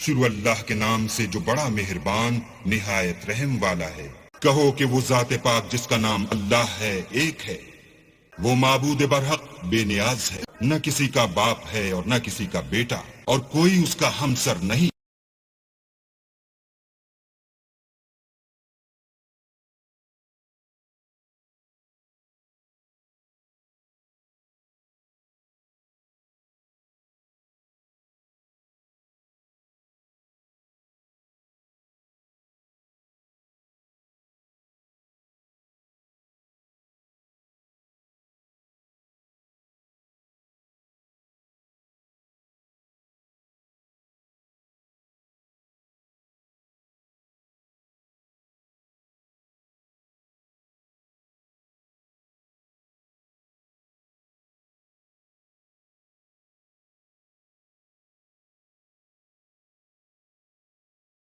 شروع اللہ کے نام سے جو بڑا مہربان نہایت رحم والا ہے۔ کہو کہ وہ ذات پاک جس کا نام اللہ ہے ایک ہے، وہ معبود برحق بے نیاز ہے، نہ کسی کا باپ ہے اور نہ کسی کا بیٹا، اور کوئی اس کا ہمسر نہیں۔